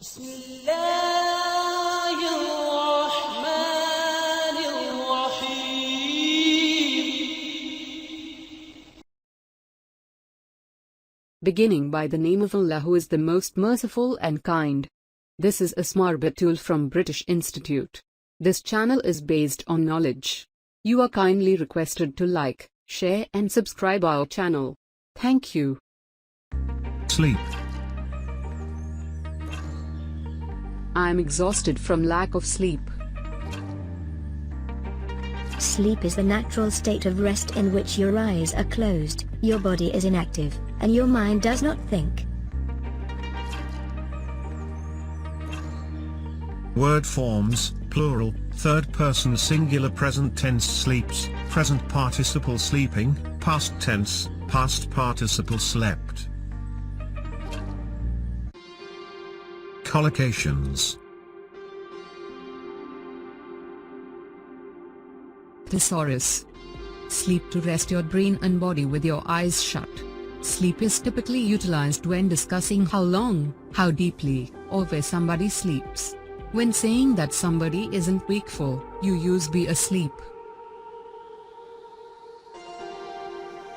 بسم الله الرحمن الرحيم. Beginning by the name of Allah, who is the most merciful and kind. This is a smart tool from British Institute. This channel is based on knowledge. You are kindly requested to like, share and subscribe our channel. Thank you. Sleep. I am exhausted from lack of sleep. Sleep is the natural state of rest in which your eyes are closed, your body is inactive, and your mind does not think. Word forms, plural, third person singular present tense sleeps, present participle sleeping, past tense, past participle slept. Collocations. Thesaurus. Sleep, to rest your brain and body with your eyes shut. Sleep is typically utilized when discussing how long, how deeply, or where somebody sleeps. When saying that somebody isn't wakeful, you use be asleep.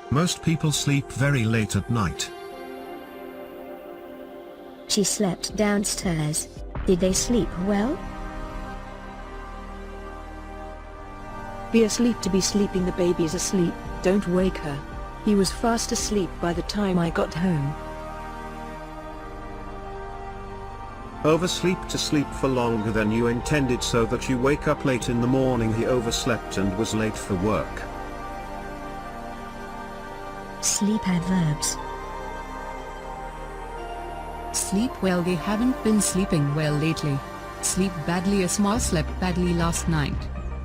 Most people sleep very late at night. She slept downstairs. Did they sleep well? Be asleep to be sleeping. The baby's asleep, don't wake her. He was fast asleep by the time I got home. Oversleep, to sleep for longer than you intended so that you wake up late in the morning. He overslept and was late for work. Sleep adverbs. Sleep well, they haven't been sleeping well lately. Sleep badly, Asma slept badly last night.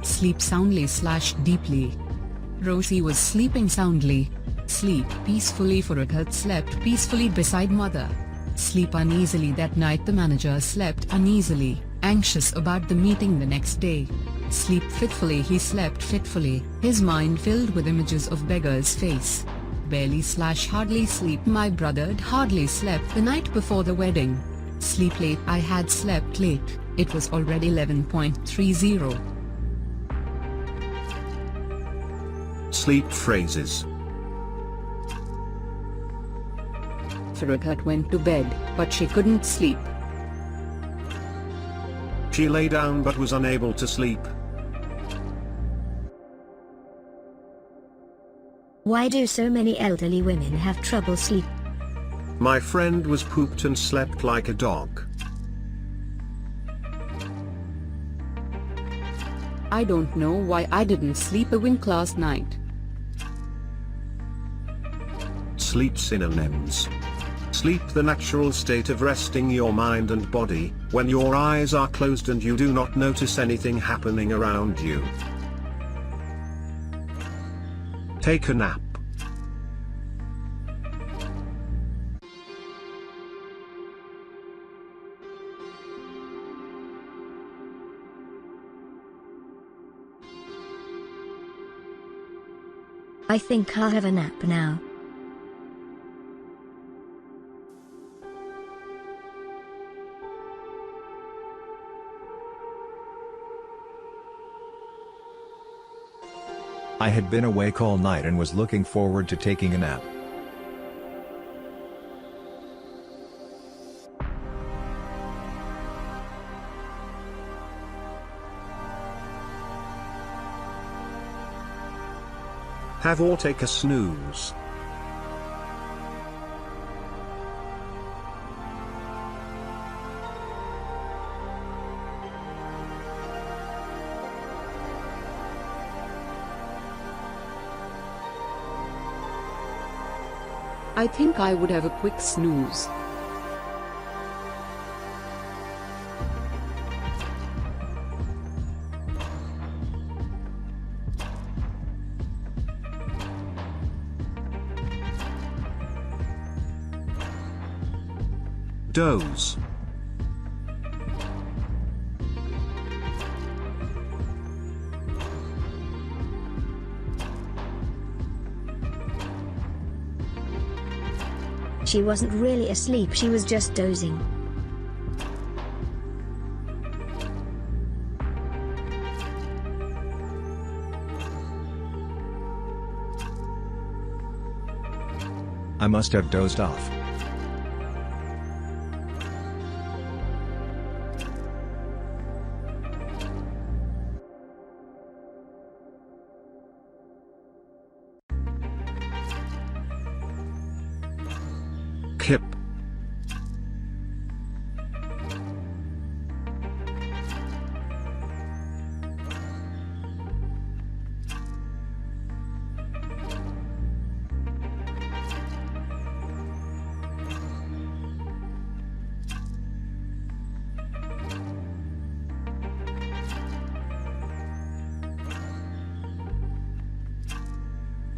Sleep soundly / deeply. Rosie was sleeping soundly. Sleep peacefully, Farakat slept peacefully beside mother. Sleep uneasily, that night the manager slept uneasily, anxious about the meeting the next day. Sleep fitfully, he slept fitfully, his mind filled with images of beggar's face. Barely / hardly sleep, my brother hardly slept the night before the wedding. Sleep late, I had slept late, it was already 11:30. Sleep phrases. Farakat went to bed, but she couldn't sleep. She lay down but was unable to sleep. Why do so many elderly women have trouble sleep? My friend was pooped and slept like a dog. I don't know why I didn't sleep a wink last night. Sleep synonyms. Sleep, the natural state of resting your mind and body, when your eyes are closed and you do not notice anything happening around you. Take a nap. I think I'll have a nap now. I had been awake all night and was looking forward to taking a nap. Have or take a snooze. I think I would have a quick snooze. Doze. She wasn't really asleep, she was just dozing. I must have dozed off. Kip.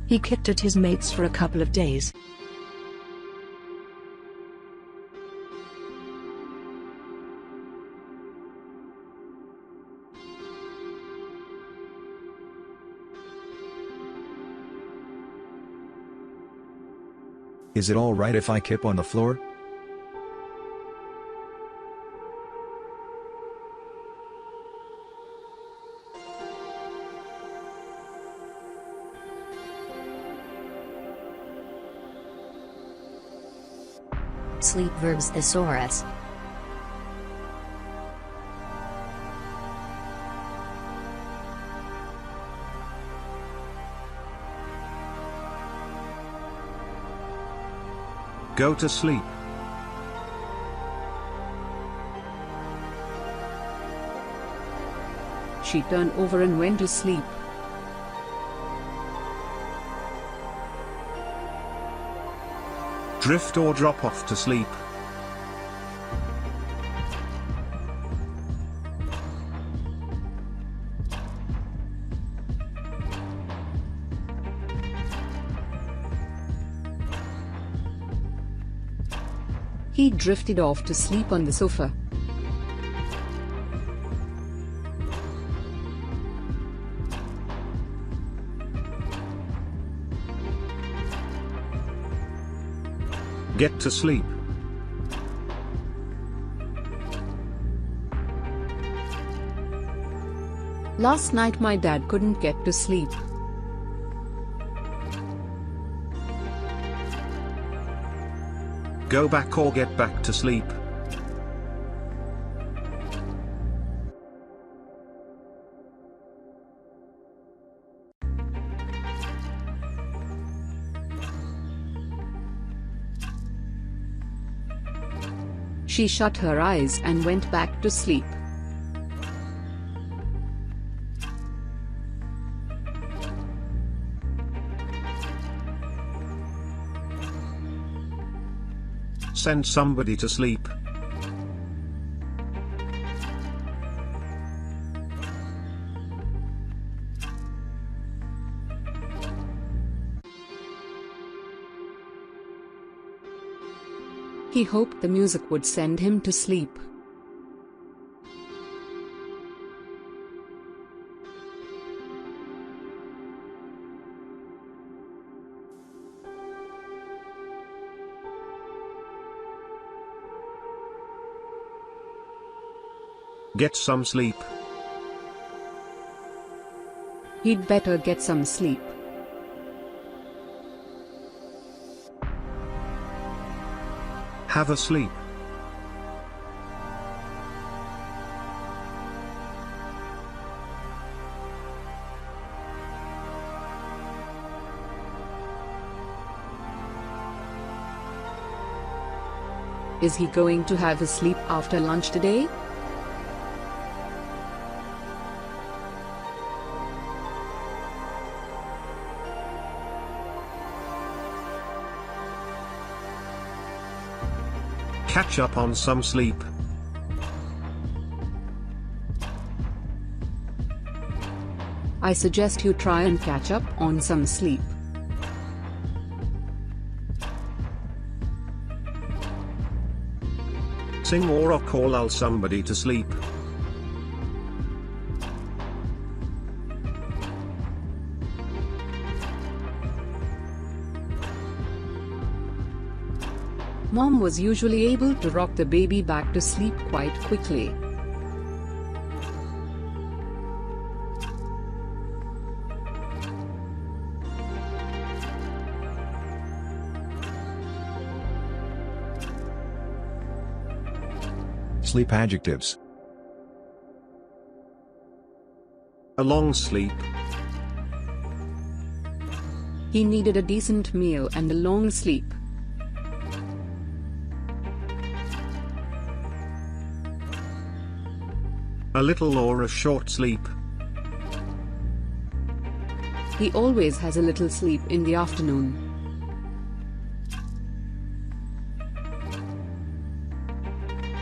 He kicked at his mates for a couple of days. Is it alright if I kip on the floor? Sleep verbs thesaurus. Go to sleep. She turned over and went to sleep. Drift or drop off to sleep. He drifted off to sleep on the sofa. Get to sleep. Last night my dad couldn't get to sleep. Go back or get back to sleep. She shut her eyes and went back to sleep. Send somebody to sleep. He hoped the music would send him to sleep. Get some sleep. He'd better get some sleep. Have a sleep. Is he going to have a sleep after lunch today? Catch up on some sleep. I suggest you try and catch up on some sleep. Sing or call somebody to sleep. Mom was usually able to rock the baby back to sleep quite quickly. Sleep adjectives. A long sleep. He needed a decent meal and a long sleep. A little or a short sleep. He always has a little sleep in the afternoon.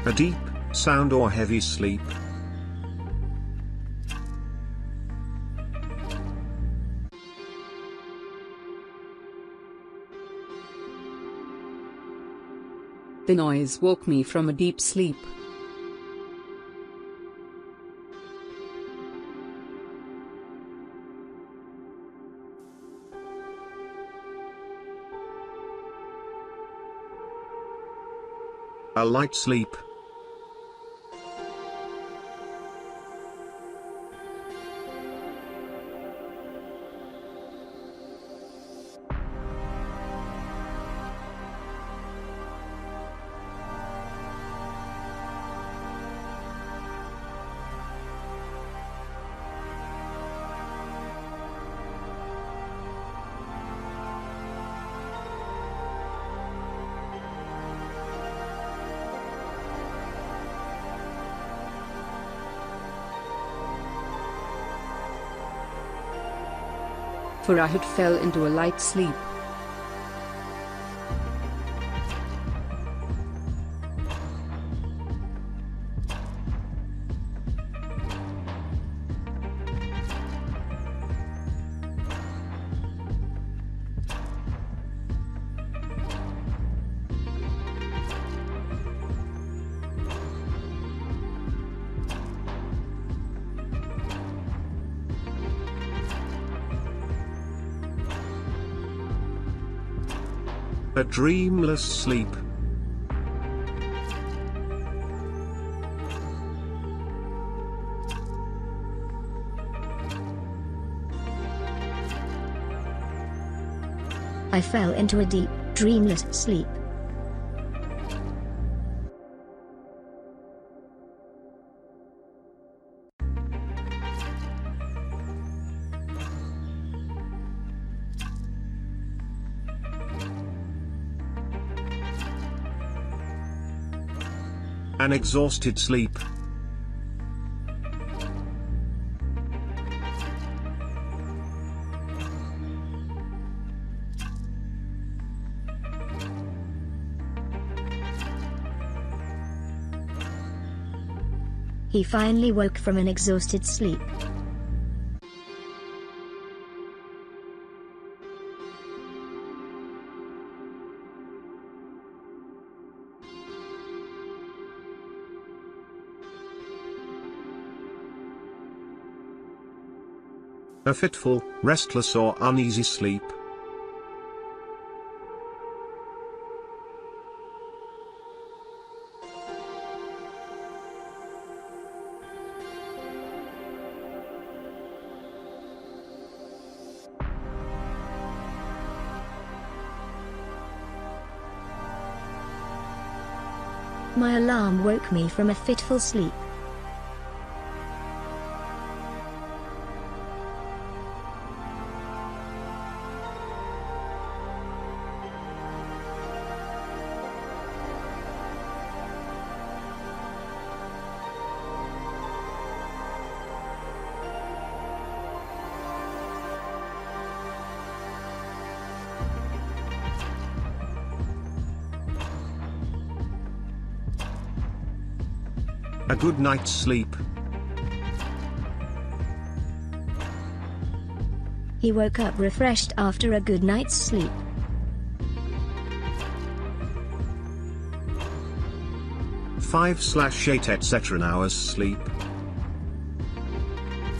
A deep, sound or heavy sleep. The noise woke me from a deep sleep. A light sleep. For I had fell into a light sleep. A dreamless sleep. I fell into a deep, dreamless sleep. An exhausted sleep. He finally woke from an exhausted sleep. A fitful, restless or uneasy sleep. My alarm woke me from a fitful sleep. A good night's sleep. He woke up refreshed after a good night's sleep. 5/8 etc. hours sleep.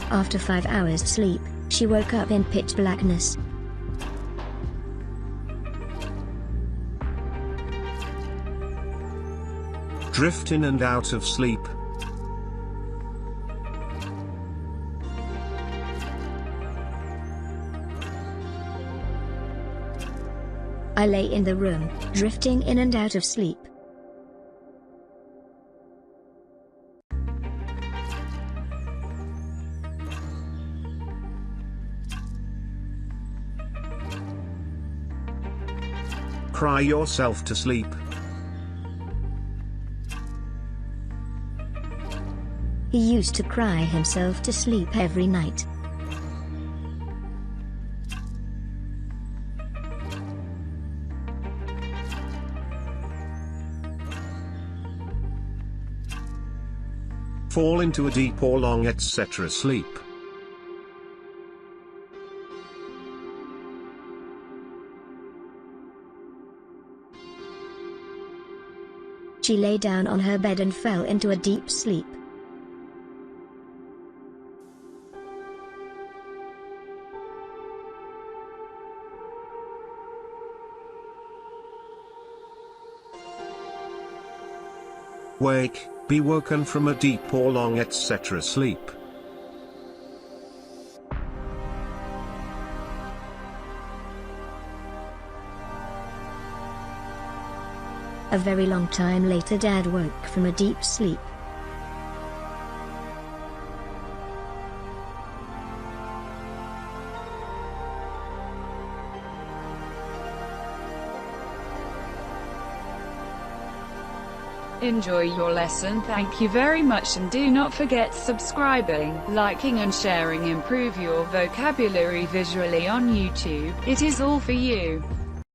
After 5 hours sleep, she woke up in pitch blackness. Drift in and out of sleep. I lay in the room, drifting in and out of sleep. cry yourself to sleep? He used to cry himself to sleep every night. Fall into a deep or long etc. sleep. She lay down on her bed and fell into a deep sleep. Wake, be woken from a deep or long etc. sleep. A very long time later, Dad woke from a deep sleep. Enjoy your lesson. Thank you very much, and do not forget subscribing, liking and sharing. Improve your vocabulary visually on YouTube. It is all for you.